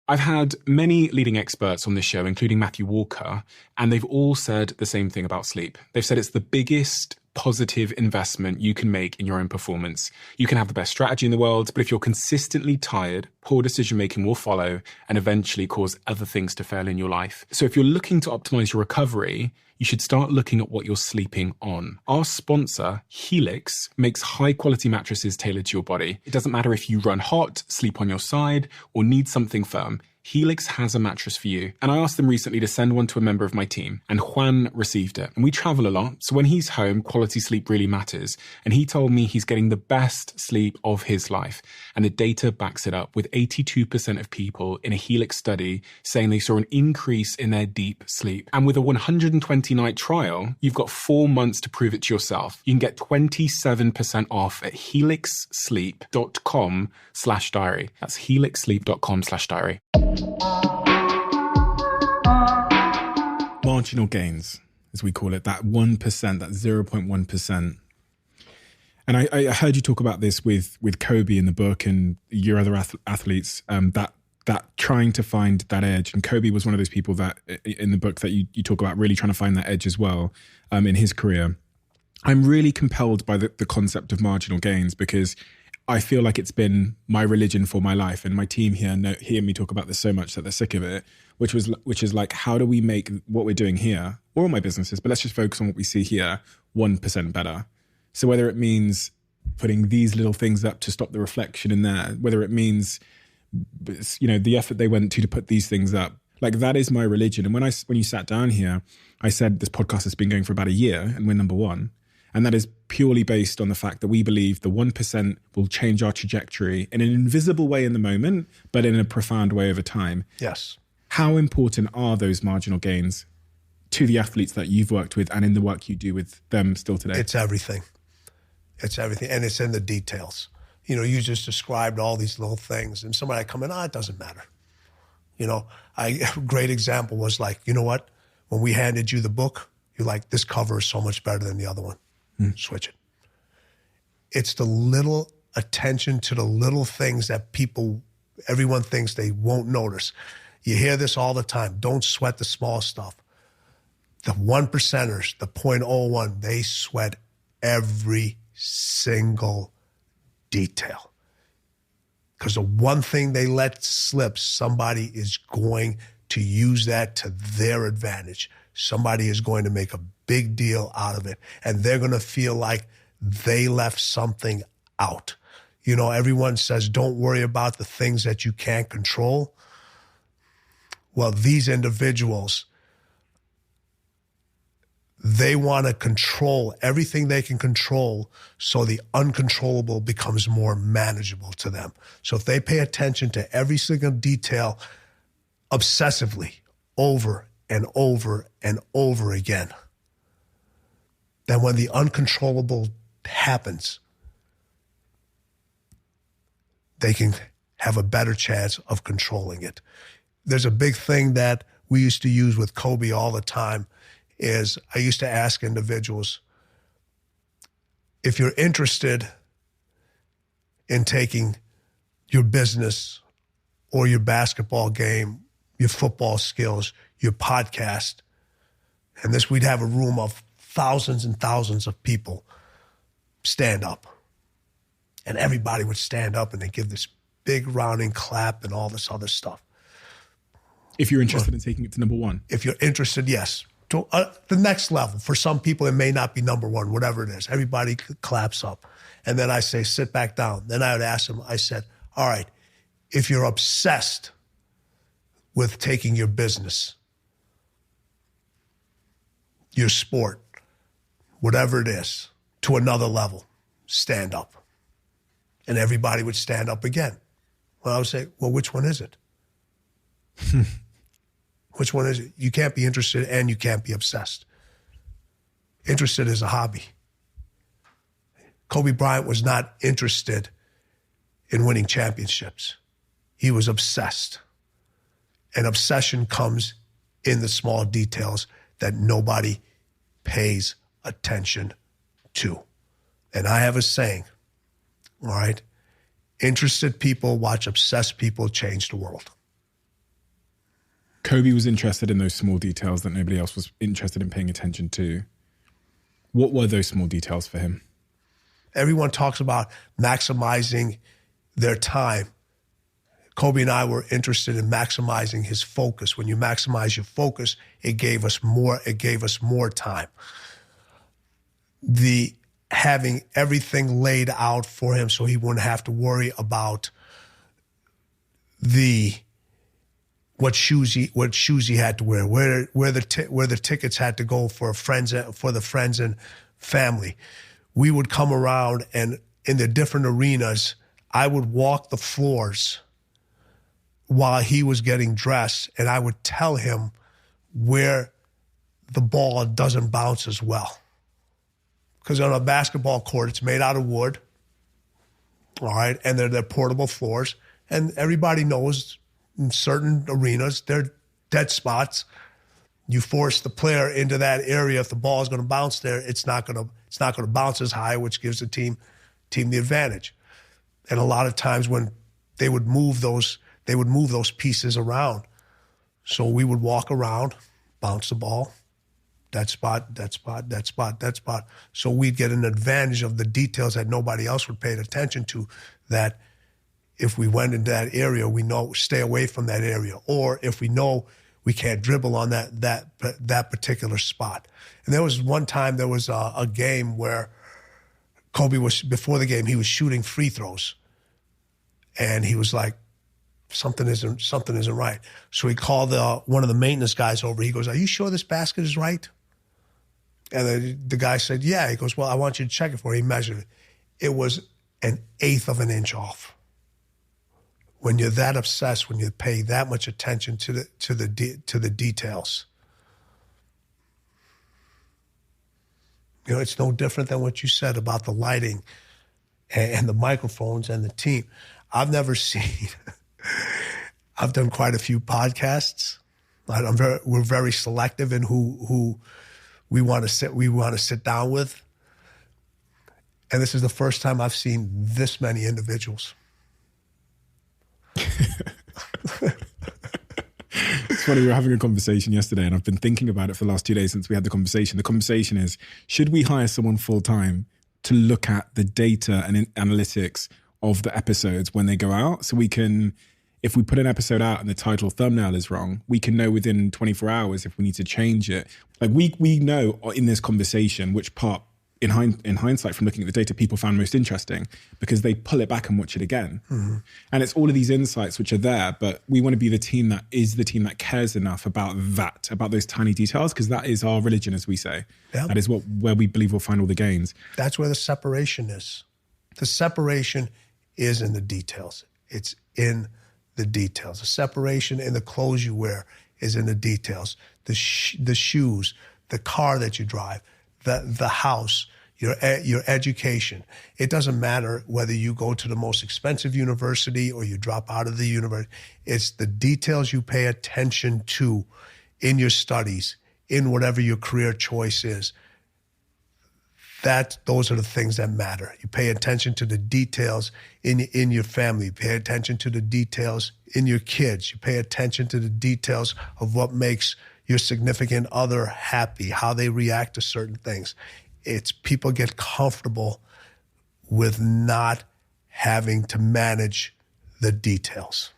I've had many leading experts on this show, including Matthew Walker, and they've all said the same thing about sleep. They've said it's the biggest positive investment you can make in your own performance. You can have the best strategy in the world, but if you're consistently tired, poor decision-making will follow and eventually cause other things to fail in your life. So if you're looking to optimize your recovery, you should start looking at what you're sleeping on. Our sponsor, Helix, makes high-quality mattresses tailored to your body. It doesn't matter if you run hot, sleep on your side, or need something firm. Helix has a mattress for you. And I asked them recently to send one to a member of my team, and Juan received it. And we travel a lot, so when he's home, quality sleep really matters. And he told me he's getting the best sleep of his life. And the data backs it up, with 82% of people in a Helix study saying they saw an increase in their deep sleep. And with a 120-night trial, you've got 4 months to prove it to yourself. You can get 27% off at helixsleep.com/diary. That's helixsleep.com/diary. Marginal gains, as we call it, that 1%, that 0.1%. And I heard you talk about this with Kobe in the book and your other athletes, that trying to find that edge. And Kobe was one of those people that in the book that you talk about really trying to find that edge as well in his career. I'm really compelled by the concept of marginal gains because I feel like it's been my religion for my life, and my team here hear me talk about this so much that they're sick of it, which is like, how do we make what we're doing here, or all my businesses, but let's just focus on what we see here, 1% better. So whether it means putting these little things up to stop the reflection in there, whether it means, the effort they went to put these things up, like that is my religion. And when you sat down here, I said this podcast has been going for about a year and we're number one. And that is purely based on the fact that we believe the 1% will change our trajectory in an invisible way in the moment, but in a profound way over time. Yes. How important are those marginal gains to the athletes that you've worked with and in the work you do with them still today? It's everything. It's everything. And it's in the details. You just described all these little things, and somebody come in, it doesn't matter. A great example was like, you know what? When we handed you the book, you're like, this cover is so much better than the other one. Switch it. It's the little attention to the little things that everyone thinks they won't notice. You hear this all the time. Don't sweat the small stuff. The 1%ers, the 0.01, they sweat every single detail. Because the one thing they let slip, somebody is going to use that to their advantage. Somebody is going to make a big deal out of it, and they're going to feel like they left something out. Everyone says, don't worry about the things that you can't control. Well, these individuals, they want to control everything they can control so the uncontrollable becomes more manageable to them. So if they pay attention to every single detail obsessively over and over and over again, then when the uncontrollable happens, they can have a better chance of controlling it. There's a big thing that we used to use with Kobe all the time is I used to ask individuals, if you're interested in taking your business or your basketball game, your football skills, your podcast, and we'd have a room of thousands and thousands of people stand up. And everybody would stand up and they give this big rounding clap and all this other stuff. If you're interested in taking it to number one. If you're interested, yes. To the next level. For some people, it may not be number one, whatever it is. Everybody claps up. And then I say, sit back down. Then I would ask them, I said, all right, if you're obsessed with taking your business, your sport, whatever it is, to another level, stand up. And everybody would stand up again. Well, I would say, well, which one is it? Which one is it? You can't be interested and you can't be obsessed. Interested is a hobby. Kobe Bryant was not interested in winning championships. He was obsessed. And obsession comes in the small details that nobody pays attention to. And I have a saying, all right? Interested people watch obsessed people change the world. Kobe was interested in those small details that nobody else was interested in paying attention to. What were those small details for him? Everyone talks about maximizing their time. Kobe and I were interested in maximizing his focus. When you maximize your focus, it gave us more time. The having everything laid out for him so he wouldn't have to worry about what shoes he had to wear, where the tickets had to go for the friends and family. We would come around, and in the different arenas, I would walk the floors while he was getting dressed, and I would tell him where the ball doesn't bounce as well. Because on a basketball court, it's made out of wood, all right, and they're portable floors, and everybody knows in certain arenas, they're dead spots. You force the player into that area. If the ball is going to bounce there, it's not going to bounce as high, which gives the team the advantage. And a lot of times when they would move those pieces around. So we would walk around, bounce the ball, that spot, that spot, that spot, that spot. So we'd get an advantage of the details that nobody else would pay attention to, that if we went into that area, we know stay away from that area. Or if we know we can't dribble on that particular spot. And there was one time there was a game where Kobe was, before the game, he was shooting free throws. And he was like, something isn't right. So he called one of the maintenance guys over. He goes, "Are you sure this basket is right?" And the guy said, "Yeah." He goes, "Well, I want you to check it for me." He measured it. It was 1/8 of an inch off. When you're that obsessed, when you pay that much attention to the details, you know, it's no different than what you said about the lighting and the microphones and the team. I've never seen. I've done quite a few podcasts. We're very selective in who we want to sit down with. And this is the first time I've seen this many individuals. It's funny, we were having a conversation yesterday, and I've been thinking about it for the last 2 days since we had the conversation. The conversation is, should we hire someone full-time to look at the data and analytics of the episodes when they go out, so we can, if we put an episode out and the title thumbnail is wrong, we can know within 24 hours if we need to change it. Like we know in this conversation which part, in hindsight, from looking at the data, people found most interesting, because they pull it back and watch it again. Mm-hmm. And it's all of these insights which are there, but we want to be the team that cares enough about those tiny details, because that is our religion, as we say. Yep. That is where we believe we'll find all the gains. That's where the separation is. The separation is in the details. It's in the details. The separation in the clothes you wear is in the details. The shoes, the car that you drive, the house, your education. It doesn't matter whether you go to the most expensive university or you drop out of the university. It's the details you pay attention to in your studies, in whatever your career choice is. Those are the things that matter. You pay attention to the details in your family. You pay attention to the details in your kids. You pay attention to the details of what makes your significant other happy, how they react to certain things. It's people get comfortable with not having to manage the details.